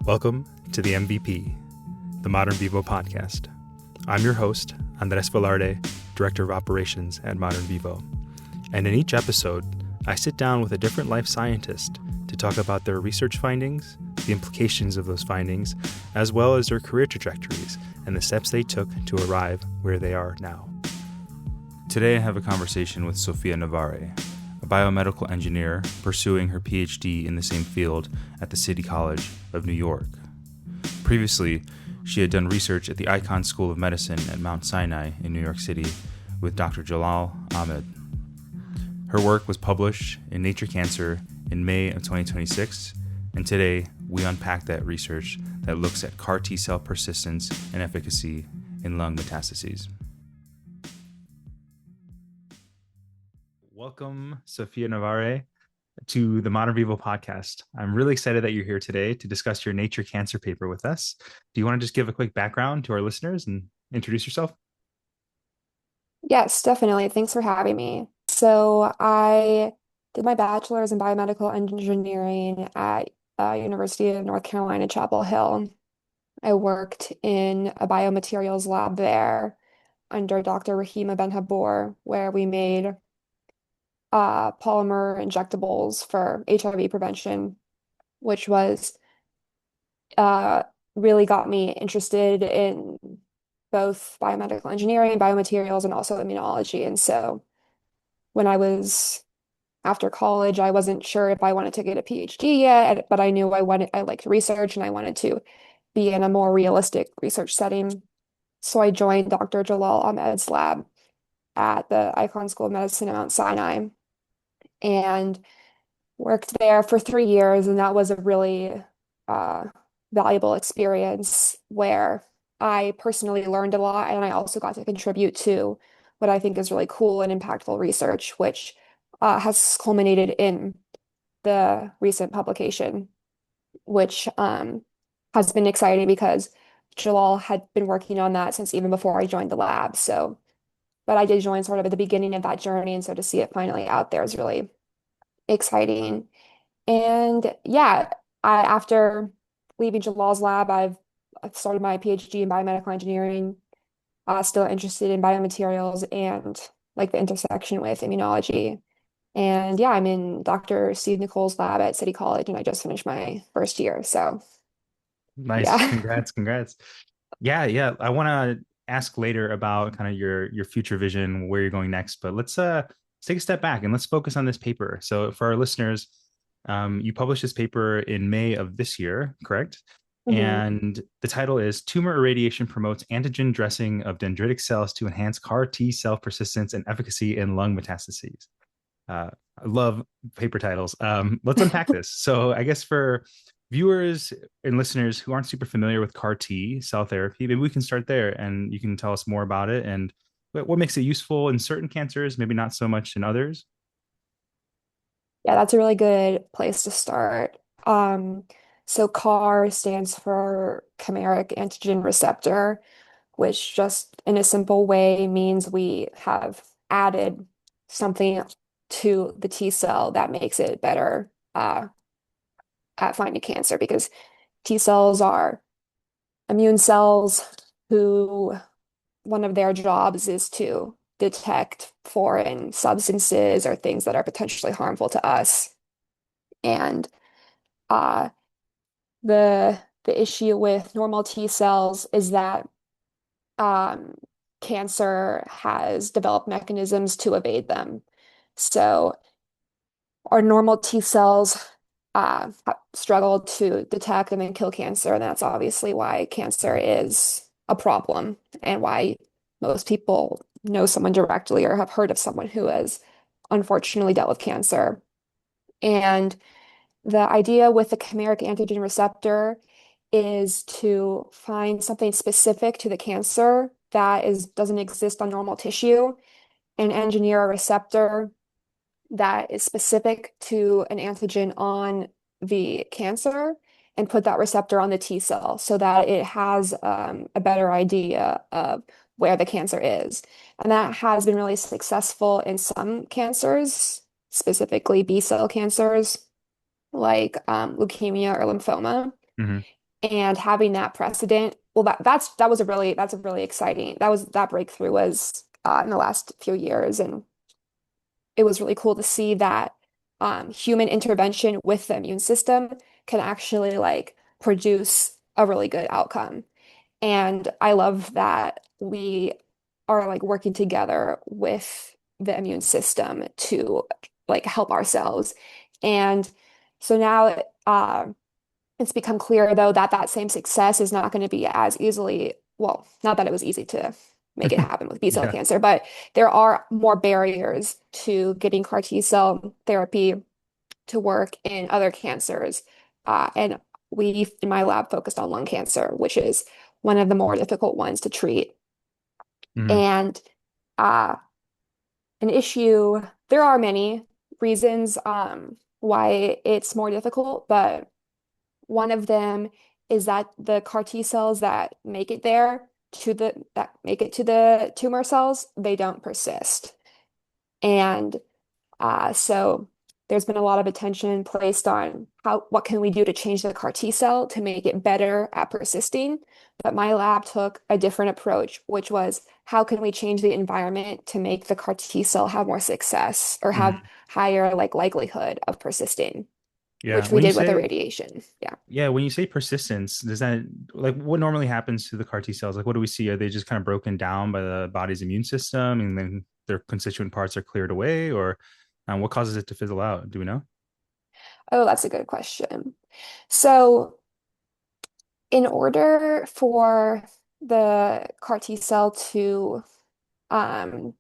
Welcome to the MVP, the ModernVivo podcast. I'm your host, Andrés Velarde, Director of Operations at ModernVivo. And in each episode, I sit down with a different life scientist to talk about their research findings, the implications of those findings, as well as their career trajectories and the steps they took to arrive where they are now. Today I have a conversation with Sophia Navarre, a biomedical engineer pursuing her PhD in the same field at the City College of New York. Previously, she had done research at the Icahn School of Medicine at Mount Sinai in New York City with Dr. Jalal Ahmed. Her work was published in Nature Cancer in May of 2026, and today we unpack that research that looks at CAR T-cell persistence and efficacy in lung metastases. Welcome, Sophia Navarre, to the ModernVivo podcast. I'm really excited that you're here today to discuss your Nature Cancer paper with us. Do you want to just give a quick background to our listeners and introduce yourself? Yes, definitely. Thanks for having me. So I did my bachelor's in biomedical engineering at University of North Carolina, Chapel Hill. I worked in a biomaterials lab there under Dr. Rahima Ben-Habor, where we made polymer injectables for HIV prevention, which was uh, really got me interested in both biomedical engineering, biomaterials, and also immunology. And so when I was after college, I wasn't sure if I wanted to get a PhD yet, but I knew I liked research and I wanted to be in a more realistic research setting. So I joined Dr. Jalal Ahmed's lab at the Icahn School of Medicine at Mount Sinai and worked there for 3 years. And that was a really uh, valuable experience where I personally learned a lot and I also got to contribute to what I think is really cool and impactful research, which has culminated in the recent publication, which has been exciting because Jalal had been working on that since even before I joined the lab. So, but I did join sort of at the beginning of that journey, and so to see it finally out there is really exciting. And yeah, after leaving Jalal's lab, I've started my PhD in biomedical engineering, still interested in biomaterials and like the intersection with immunology. And yeah, I'm in Dr. Steve Nicole's lab at City College, and I just finished my first year. So Nice. yeah. Congrats. Yeah. I want to ask later about kind of your future vision, where you're going next, but let's take a step back and let's focus on this paper. So for our listeners, you published this paper in May of this year, correct? Mhm. And the title is Tumor Irradiation Promotes Antigen Dressing of Dendritic Cells to Enhance CAR T Cell Persistence and Efficacy in Lung Metastases. I love paper titles. Let's unpack this. So I guess for viewers and listeners who aren't super familiar with CAR T cell therapy, maybe we can start there and you can tell us more about it and what makes it useful in certain cancers, maybe not so much in others. Yeah, that's a really good place to start. So CAR stands for chimeric antigen receptor, which just in a simple way means we have added something to the T cell that makes it better at finding cancer because T cells are immune cells who one of their jobs is to detect foreign substances or things that are potentially harmful to us. And uh, the issue with normal T cells is that um, cancer has developed mechanisms to evade them. So our normal T cells struggle to detect and then kill cancer, and that's obviously why cancer is a problem and why most people know someone directly or have heard of someone who has unfortunately dealt with cancer. And the idea with the chimeric antigen receptor is to find something specific to the cancer that doesn't exist on normal tissue and engineer a receptor that is specific to an antigen on the cancer and put that receptor on the T cell so that it has a better idea of where the cancer is. And that has been really successful in some cancers, specifically B cell cancers like leukemia or lymphoma. Mm-hmm. And having that precedent, well, that's a really exciting. That breakthrough was in the last few years, and it was really cool to see that human intervention with the immune system can actually like produce a really good outcome. And I love that we are like working together with the immune system to like help ourselves. And so now it's become clear, though, that that same success is not going to be as easily, well, not that it was easy to make it happen with B-cell Yeah. cancer, but there are more barriers to getting CAR T-cell therapy to work in other cancers. And we, in my lab, focused on lung cancer, which is one of the more difficult ones to treat. Hmm. And uh, an issue, there are many reasons why it's more difficult, but one of them is that the CAR T cells that make it there that make it to the tumor cells, they don't persist. And so there's been a lot of attention placed on what can we do to change the CAR T cell to make it better at persisting. But my lab took a different approach, which was how can we change the environment to make the CAR T cell have more success or have Hmm. higher like likelihood of persisting, Yeah. which we did with irradiation. Yeah. When you say persistence, does that like what normally happens to the CAR T cells? Like what do we see? Are they just kind of broken down by the body's immune system and then their constituent parts are cleared away, or what causes it to fizzle out? Do we know? Oh, that's a good question. So, in order for the CAR T cell to um,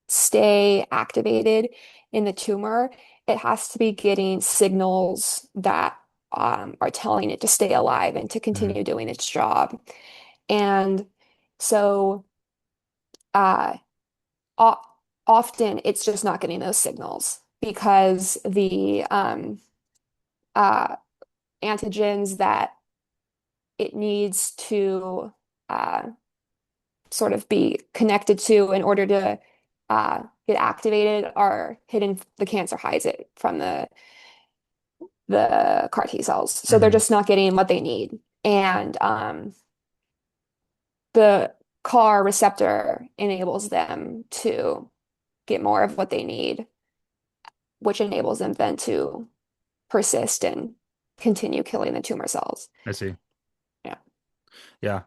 stay activated in the tumor, it has to be getting signals that are telling it to stay alive and to Hmm. continue doing its job. And so, uh, o often it's just not getting those signals because the uh, antigens that it needs to uh, sort of be connected to in order to get activated are hidden. The cancer hides it from the CAR T cells, so they're Hmm. just not getting what they need. And the CAR receptor enables them to get more of what they need, which enables them then to persist and continue killing the tumor cells. I see. Yeah, Yeah.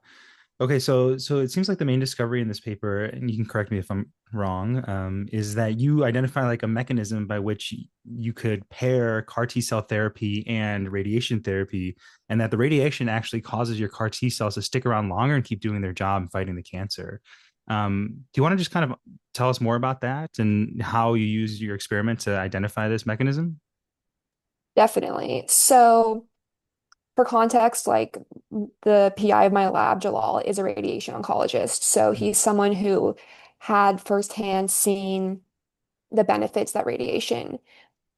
Okay, so it seems like the main discovery in this paper, and you can correct me if I'm wrong, is that you identify like a mechanism by which you could pair CAR T cell therapy and radiation therapy, and that the radiation actually causes your CAR T cells to stick around longer and keep doing their job fighting the cancer. Do you want to just kind of tell us more about that and how you use your experiment to identify this mechanism? definitely. So, for context, like the PI of my lab, Jalal, is a radiation oncologist. So he's someone who had firsthand seen the benefits that radiation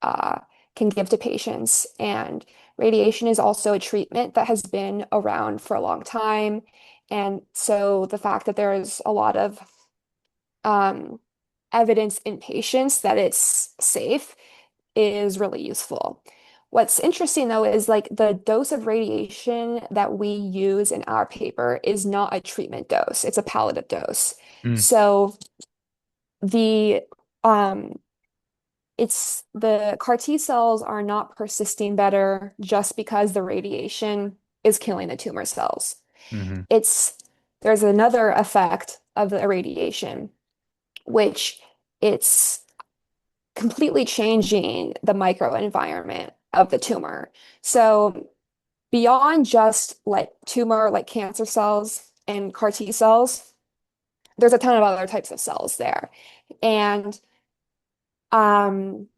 uh, can give to patients. And radiation is also a treatment that has been around for a long time. And so the fact that there is a lot of um, evidence in patients that it's safe is really useful. What's interesting though is like the dose of radiation that we use in our paper is not a treatment dose, it's a palliative dose. Mm, So the um it's the CAR T cells are not persisting better just because the radiation is killing the tumor cells. hmm. It's there's another effect of the irradiation, which it's completely changing the microenvironment of the tumor. So beyond just like tumor, like cancer cells and CAR T cells, there's a ton of other types of cells there. And um,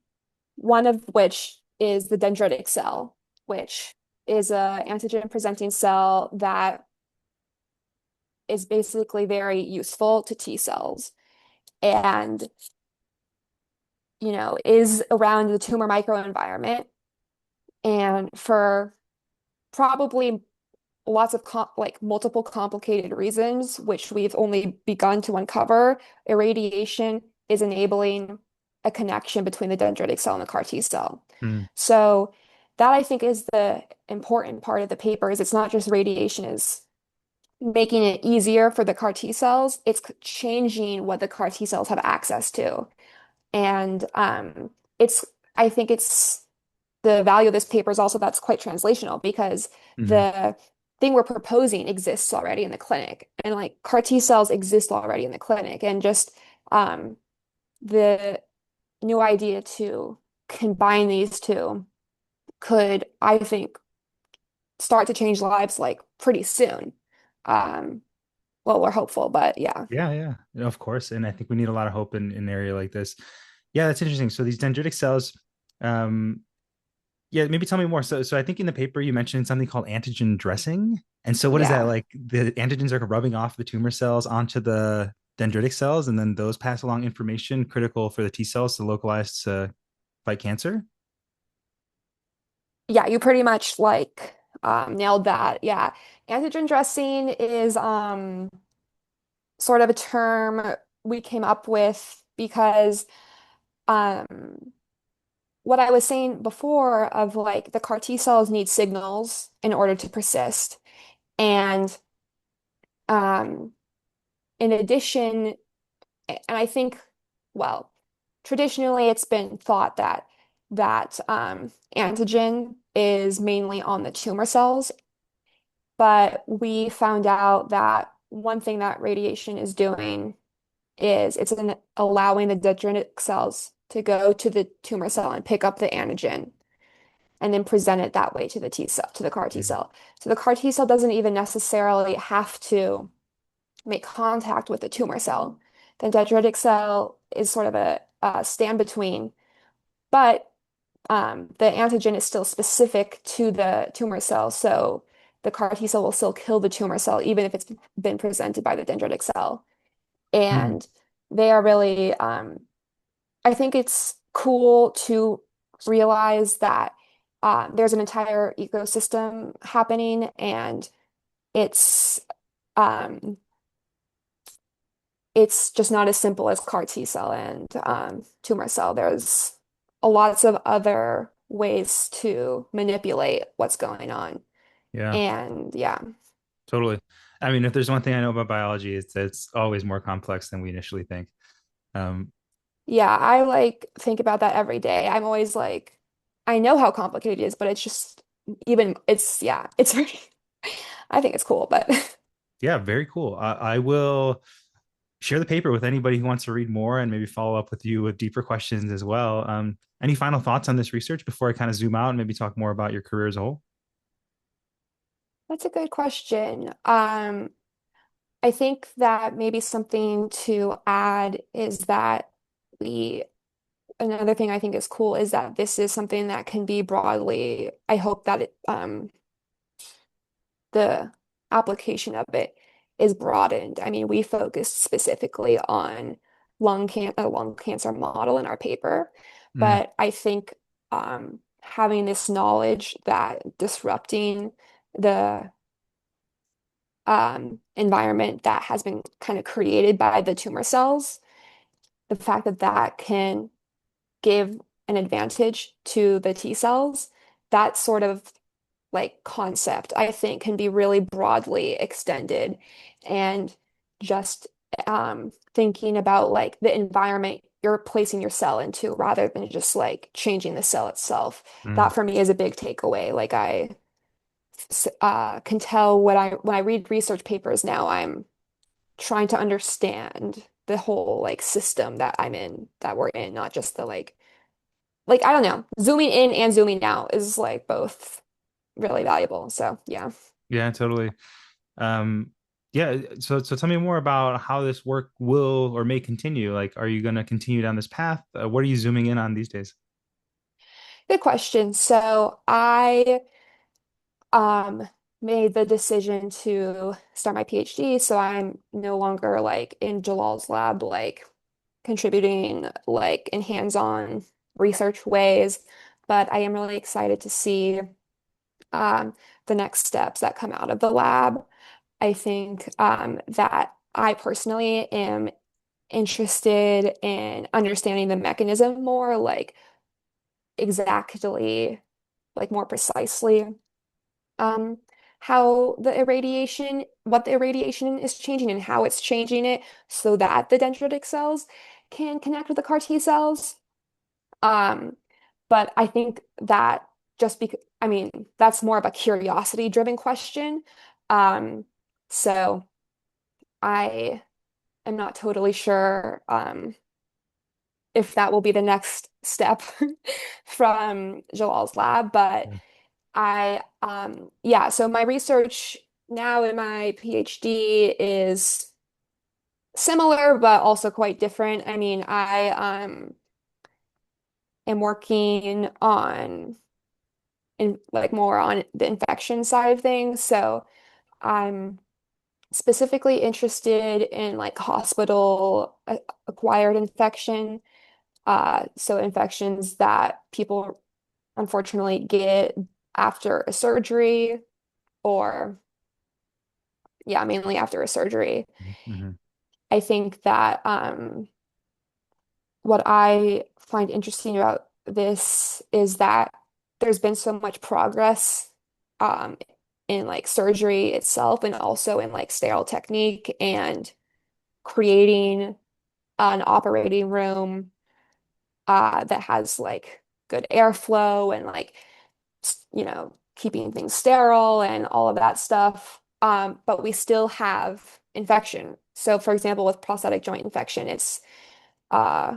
one of which is the dendritic cell, which is a antigen presenting cell that is basically very useful to T cells and is around the tumor microenvironment. And for probably lots of like multiple complicated reasons, which we've only begun to uncover, irradiation is enabling a connection between the dendritic cell and the CAR T cell. Mm, So that I think is the important part of the paper is it's not just radiation is making it easier for the CAR T cells, it's changing what the CAR T cells have access to. And it's I think it's the value of this paper is also that's quite translational because Hmm. the thing we're proposing exists already in the clinic. And like CAR T cells exist already in the clinic. And just um, the new idea to combine these two could, I think, start to change lives like pretty soon. Um, well, we're hopeful, but yeah. Yeah, yeah, of course. And I think we need a lot of hope in an area like this. Yeah, that's interesting. So these dendritic cells, um, yeah, maybe tell me more. So I think in the paper you mentioned something called antigen dressing. And so what is that Yeah. like? The antigens are rubbing off the tumor cells onto the dendritic cells, and then those pass along information critical for the T cells to localize to fight cancer. Yeah, you pretty much like nailed that. Yeah. Antigen dressing is sort of a term we came up with because um, what I was saying before of like the CAR T cells need signals in order to persist. And um, in addition, and I think, well, traditionally it's been thought that antigen is mainly on the tumor cells, but we found out that one thing that radiation is doing is allowing the dendritic cells to go to the tumor cell and pick up the antigen and then present it that way to the T cell, to the CAR T Mm. cell. So the CAR T cell doesn't even necessarily have to make contact with the tumor cell. The dendritic cell is sort of a stand between, but the antigen is still specific to the tumor cell. So the CAR T cell will still kill the tumor cell, even if it's been presented by the dendritic cell. Mm. And they are really, I think it's cool to realize that there's an entire ecosystem happening, and it's um, it's just not as simple as CAR T cell and tumor cell. There's a lots of other ways to manipulate what's going on. Yeah, And yeah, totally. I mean, if there's one thing I know about biology, it's always more complex than we initially think. Um, yeah, I like think about that every day. I'm always like, I know how complicated it is, but it's just even it's yeah, it's very I think it's cool, but yeah, very cool. I will share the paper with anybody who wants to read more and maybe follow up with you with deeper questions as well. Any final thoughts on this research before I kind of zoom out and maybe talk more about your career as a whole? that's a good question. I think that maybe something to add is that we another thing I think is cool is that this is something that can be broadly, I hope that the application of it is broadened. I mean, we focused specifically on a lung cancer model in our paper, Mm, but I think having this knowledge that disrupting the environment that has been kind of created by the tumor cells, the fact that that can give an advantage to the T cells, that sort of like concept, I think, can be really broadly extended. And just thinking about like the environment you're placing your cell into rather than just like changing the cell itself. mm. That for me is a big takeaway. Like I can tell when I read research papers now, I'm trying to understand the whole like system that I'm in, that we're in, not just the like I don't know, zooming in and zooming out is like both really valuable. So yeah. Yeah, totally. Um, yeah, so tell me more about how this work will or may continue. Like, are you going to continue down this path? What are you zooming in on these days? Good question. So I um made the decision to start my PhD, so I'm no longer like in Jalal's lab, like contributing like in hands-on research ways, but I am really excited to see um the next steps that come out of the lab. I think that I personally am interested in understanding the mechanism more, like exactly. like more precisely um, how the irradiation, what the irradiation is changing and how it's changing it so that the dendritic cells can connect with the CAR T cells. Um, but I think that just because, I mean, that's more of a curiosity-driven question. Um, so I am not totally sure if that will be the next step from Jalal's lab, but yeah, so my research now in my PhD is similar, but also quite different. I mean, I am working on like more on the infection side of things. So I'm specifically interested in like hospital acquired infection. So infections that people unfortunately get after a surgery or yeah, mainly after a surgery. Hmm. I think that what I find interesting about this is that there's been so much progress um, in like surgery itself and also in like sterile technique and creating an operating room that has like good airflow and like keeping things sterile and all of that stuff. But we still have infection. So, for example, with prosthetic joint infection, it's uh,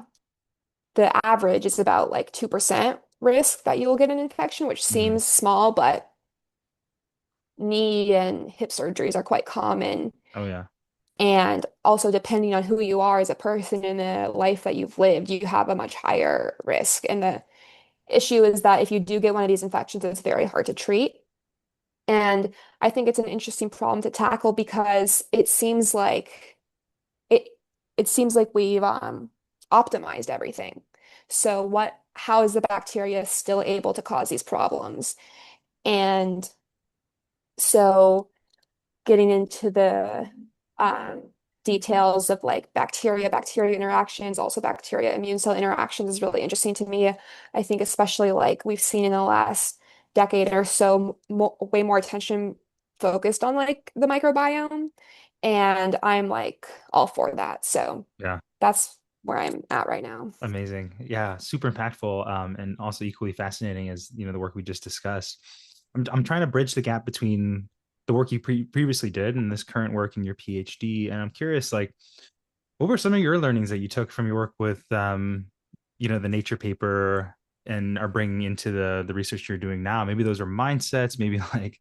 the average is about like 2% risk that you'll get an infection, which Hmm. seems small, but knee and hip surgeries are quite common. Oh yeah. And also, depending on who you are as a person in the life that you've lived, you have a much higher risk. And the issue is that if you do get one of these infections, it's very hard to treat. And I think it's an interesting problem to tackle because it it seems like we've optimized everything. So how is the bacteria still able to cause these problems? And so getting into the um, details of like bacteria interactions, also bacteria immune cell interactions is really interesting to me. I think especially like we've seen in the last decade or so, mo way more attention focused on like the microbiome, and I'm like all for that. So Yeah. that's where I'm at right now. Amazing. Yeah, super impactful, and also equally fascinating as the work we just discussed. I'm trying to bridge the gap between the work you previously did and this current work in your PhD, and I'm curious, like, what were some of your learnings that you took from your work with, the Nature paper and are bringing into the research you're doing now? Maybe those are mindsets, maybe like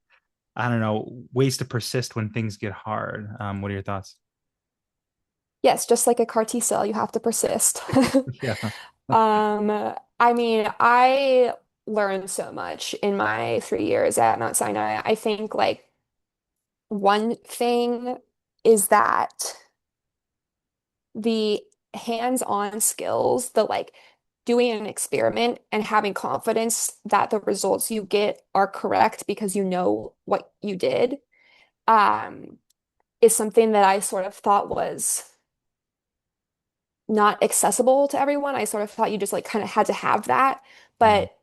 I don't know, ways to persist when things get hard. What are your thoughts? Yes, just like a CAR T cell, you have to persist. Yeah. I mean, I learned so much in my 3 years at Mount Sinai. I think like one thing is that the hands-on skills, the like doing an experiment and having confidence that the results you get are correct because you know what you did, um, is something that I sort of thought was not accessible to everyone. I sort of thought you just like kind of had to have that, Mhm. but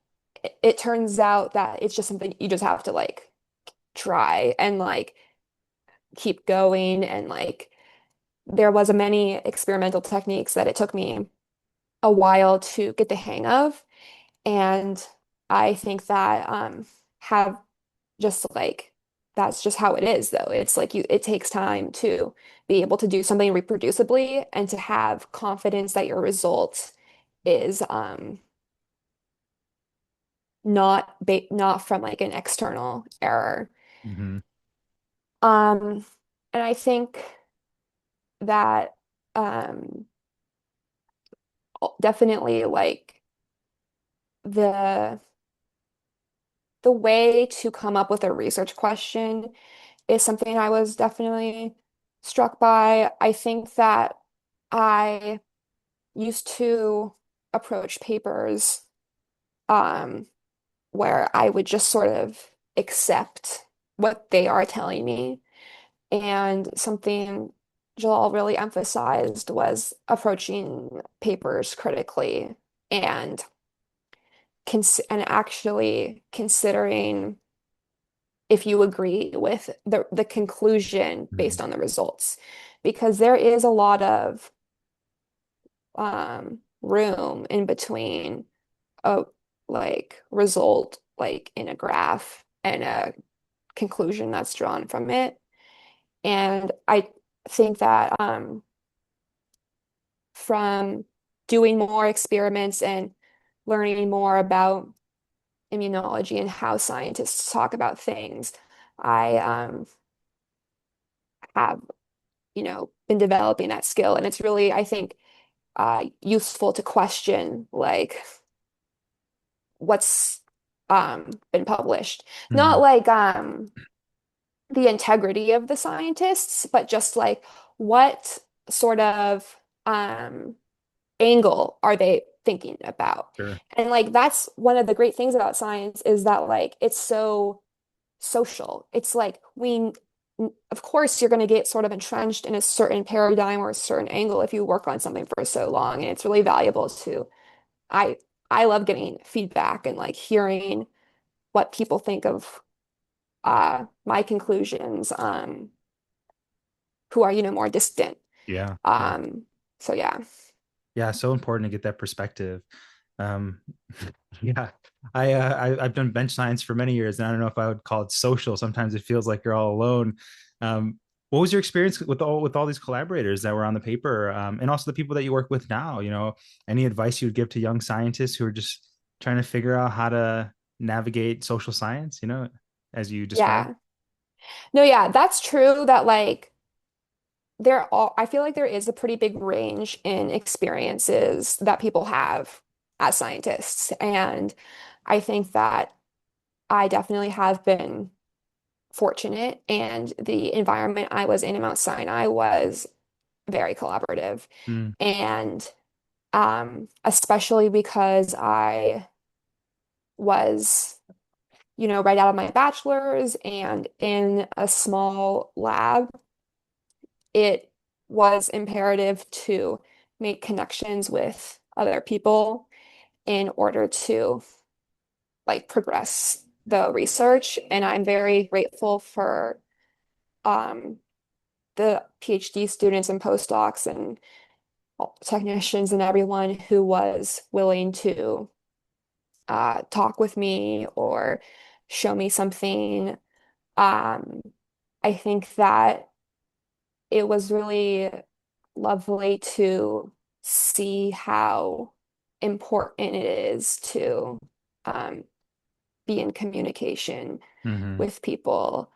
it turns out that it's just something you just have to like try and like keep going and like there was a many experimental techniques that it took me a while to get the hang of. And I think that have just like that's just how it is though. It's like it takes time to be able to do something reproducibly and to have confidence that your result is not from like an external error. Mhm. Um and I think that um definitely like the the way to come up with a research question is something I was definitely struck by. I think that I used to approach papers um, where I would just sort of accept what they are telling me. And something Jalal really emphasized was approaching papers critically and and actually considering if you agree with the conclusion based Mhm. on the results, because there is a lot of room in between a result like in a graph and a conclusion that's drawn from it. And I think that from doing more experiments and learning more about immunology and how scientists talk about things, I have, been developing that skill. And it's really, I think, useful to question like what's been published. Not Mhm. like the integrity of the scientists, but just like what sort of angle are they thinking about? Sure. And like that's one of the great things about science is that like it's so social. It's like of course, you're going to get sort of entrenched in a certain paradigm or a certain angle if you work on something for so long, and it's really valuable to. I I love getting feedback and like hearing what people think of my conclusions, who are, more distant. Yeah. Yeah. Um, so yeah. Yeah. So important to get that perspective. Um, yeah. I've done bench science for many years, and I don't know if I would call it social. Sometimes it feels like you're all alone. What was your experience with all these collaborators that were on the paper, and also the people that you work with now? Any advice you would give to young scientists who are just trying to figure out how to navigate social science? As you described. Yeah. No, yeah, that's true that like I feel like there is a pretty big range in experiences that people have as scientists. And I think that I definitely have been fortunate, and the environment I was in Mount Sinai was very collaborative. Mm, And especially because I was, right out of my bachelor's and in a small lab, it was imperative to make connections with other people in order to like progress the research. And I'm very grateful for um, the PhD students and postdocs and technicians and everyone who was willing to talk with me or show me something. Um, I think that it was really lovely to see how important it is to um, be in communication hmm. with people.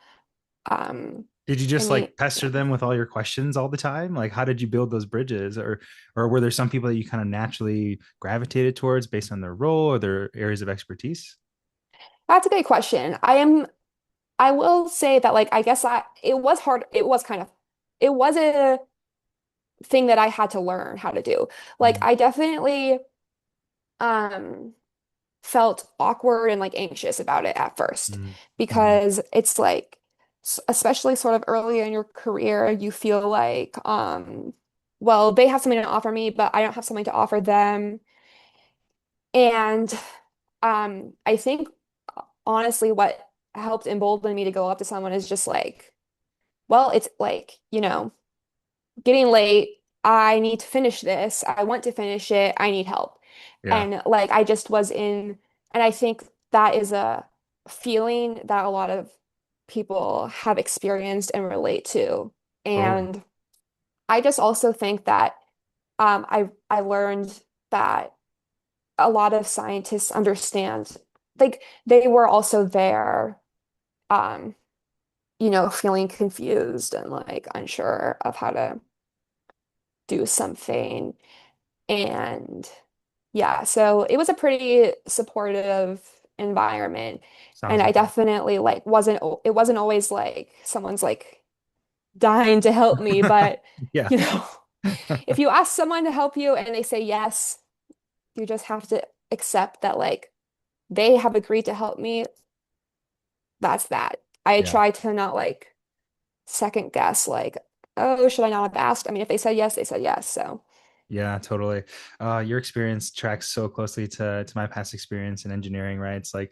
Um, Did you I just mean, like pester yeah. them with all your questions all the time? Like, how did you build those bridges, or were there some people that you kind of naturally gravitated towards based on their role or their areas of expertise? That's a good question. I will say that like I guess it was hard. It was a thing that I had to learn how to do. Like Mm, I definitely um felt awkward and like anxious about it at first mm, mm, because it's like especially sort of early in your career you feel like well they have something to offer me but I don't have something to offer them. And I think honestly what helped embolden me to go up to someone is just like, well, it's like, getting late. I need to finish this. I want to finish it. I need help. yeah, And like I just was in, and I think that is a feeling that a lot of people have experienced and relate to. totally. And I just also think that I learned that a lot of scientists understand, like they were also there, um, feeling confused and like unsure of how to do something. And yeah, so it was a pretty supportive environment. Sounds And I like it. definitely like it wasn't always like someone's like dying to help me, but Yeah. you know, if you ask someone to help you and they say yes, you just have to accept that like they have agreed to help me. That's that. I Yeah. try to not like second guess like, oh, should I not have asked? I mean, if they said yes, they said yes. So Yeah, totally. Your experience tracks so closely to my past experience in engineering, right? It's like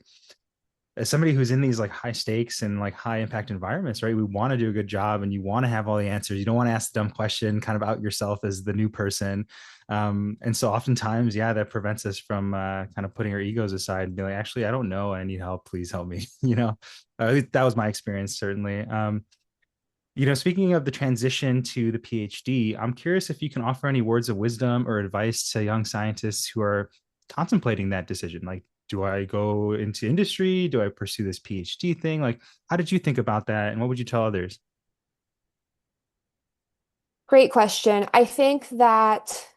as somebody who's in these like high stakes and like high impact environments, right? We want to do a good job and you want to have all the answers. You don't want to ask the dumb question, kind of out yourself as the new person. And so oftentimes, yeah, that prevents us from kind of putting our egos aside and be like, actually, I don't know. I need help. Please help me. That was my experience, certainly. Speaking of the transition to the PhD, I'm curious if you can offer any words of wisdom or advice to young scientists who are contemplating that decision. Like, do I go into industry? Do I pursue this PhD thing? Like, how did you think about that? And what would you tell others? Great question. I think that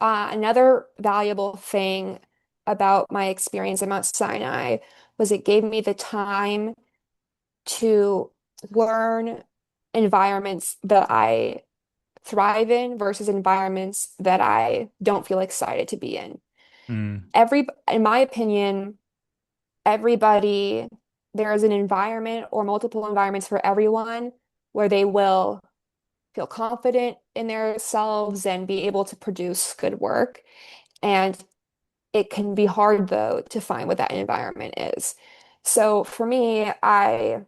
another valuable thing about my experience at Mount Sinai was it gave me the time to learn environments that I thrive in versus environments that I don't feel excited to be in. Mm, In my opinion, everybody, there is an environment or multiple environments for everyone where they will feel confident in themselves and be able to produce good work. And it can be hard, though, to find what that environment is. So for me, I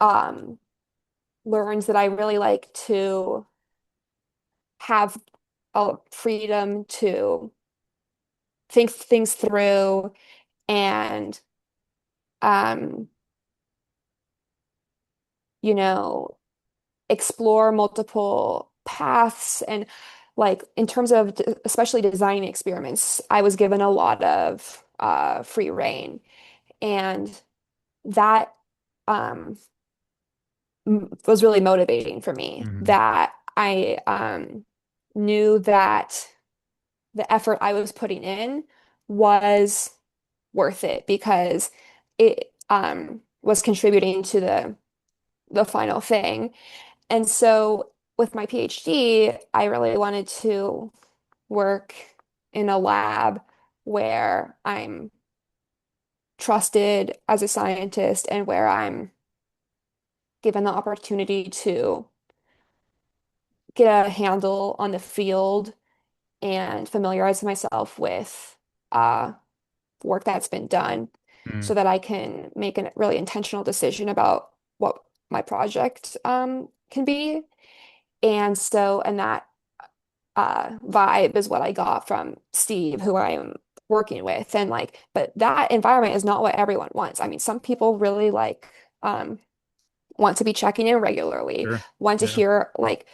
um, learned that I really like to have a freedom to think things through and um, you know, explore multiple paths and like in terms of especially designing experiments, I was given a lot of free reign and that um, was really motivating for me mhm, that I knew that the effort I was putting in was worth it because it was contributing to the final thing. And so with my PhD, I really wanted to work in a lab where I'm trusted as a scientist and where I'm given the opportunity to get a handle on the field and familiarize myself with uh, work that's been done mm, so that I can make a really intentional decision about what my project can be. And that vibe is what I got from Steve, who I am working with. And like, but that environment is not what everyone wants. I mean, some people really like want to be checking in regularly, sure. want to Yeah. hear like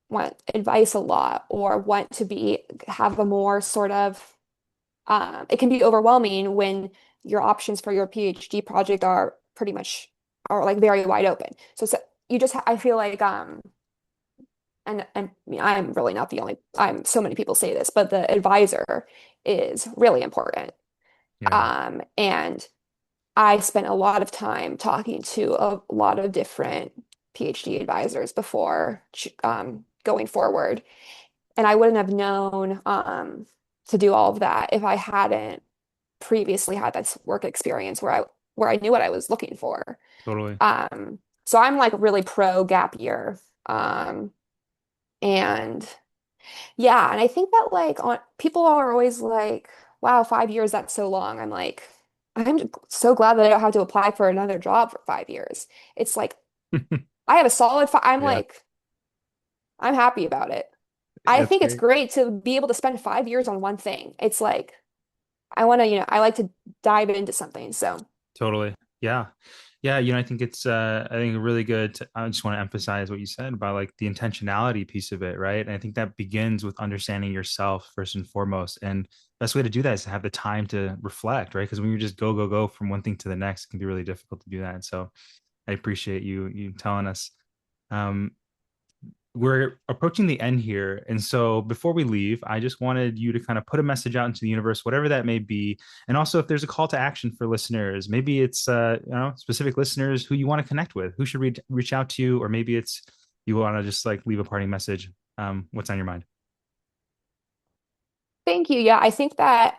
want advice a lot, or want to be have a more sort of it can be overwhelming when your options for your PhD project are pretty much are like very wide open. So you just I feel like and I mean, I'm really not the only, I'm so many people say this, but the advisor is really important. Yeah. And I spent a lot of time talking to a lot of different PhD advisors before going forward. And I wouldn't have known to do all of that if I hadn't previously had this work experience where I knew what I was looking for. Totally. So I'm like really pro gap year. And Yeah, and I think that like on people are always like, wow, 5 years, that's so long. I'm like, I'm so glad that I don't have to apply for another job for 5 years. It's like I have a solid I'm Yeah. like, I'm happy about it. I That's think it's great. great to be able to spend 5 years on one thing. It's like I want to, I like to dive into something. So Totally. Yeah. Yeah. I think I think really good. I just want to emphasize what you said about like the intentionality piece of it, right? And I think that begins with understanding yourself first and foremost. And best way to do that is to have the time to reflect, right? Because when you just go, go, go from one thing to the next, it can be really difficult to do that. So I appreciate you telling us. Um, we're approaching the end here. And so before we leave, I just wanted you to kind of put a message out into the universe, whatever that may be. And also if there's a call to action for listeners, maybe it's specific listeners who you want to connect with, who should reach out to you, or maybe it's you want to just like leave a parting message. What's on your mind? thank you. Yeah, I think that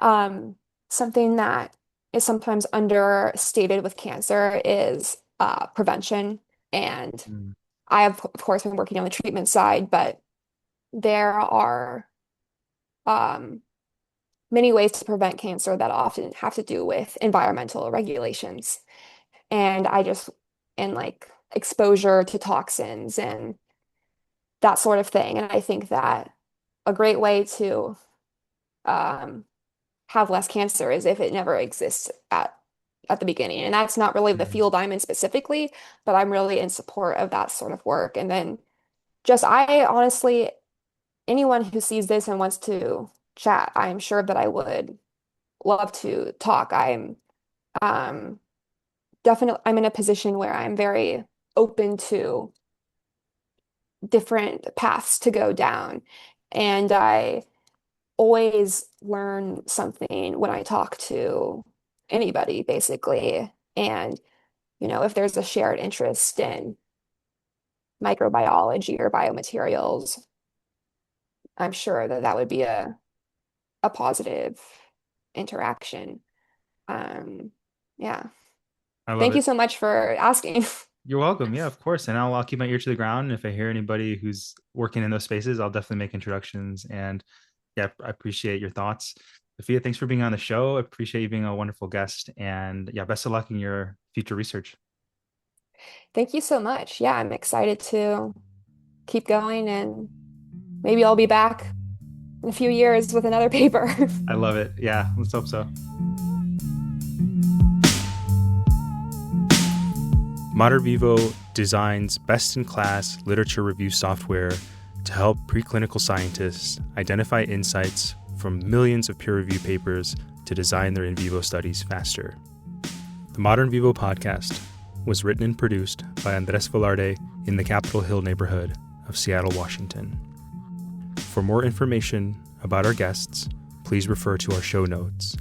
something that is sometimes understated with cancer is prevention. And Mm, I have, of course, been working on the treatment side, but there are um, many ways to prevent cancer that often have to do with environmental regulations. And and like exposure to toxins and that sort of thing. And I think that a great way to um, have less cancer is if it never exists at the beginning. And that's not really the Mhm. field I'm in specifically, but I'm really in support of that sort of work. And then I honestly, anyone who sees this and wants to chat, I'm sure that I would love to talk. Um, I'm in a position where I'm very open to different paths to go down. And I always learn something when I talk to anybody, basically. And, if there's a shared interest in microbiology or biomaterials, I'm sure that that would be a positive interaction. Um, yeah. I love Thank you it. so much for asking. You're welcome. Yeah, of course. And I'll keep my ear to the ground. And if I hear anybody who's working in those spaces, I'll definitely make introductions. And yeah, I appreciate your thoughts. Sophia, thanks for being on the show. I appreciate you being a wonderful guest. And yeah, best of luck in your future research. Thank you so much. Yeah, I'm excited to keep going and maybe I'll be back in a few years with another paper. I love it. Yeah, let's hope so. ModernVivo designs best-in-class literature review software to help preclinical scientists identify insights from millions of peer-reviewed papers to design their in vivo studies faster. The ModernVivo podcast was written and produced by Andrés Velarde in the Capitol Hill neighborhood of Seattle, Washington. For more information about our guests, please refer to our show notes.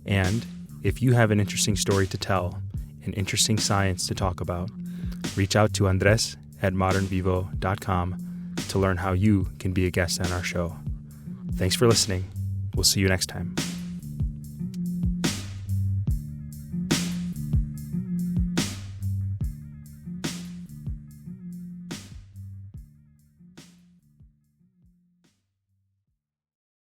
And if you have an interesting story to tell, and interesting science to talk about, reach out to Andres at modernvivo.com to learn how you can be a guest on our show. Thanks for listening. We'll see you next time.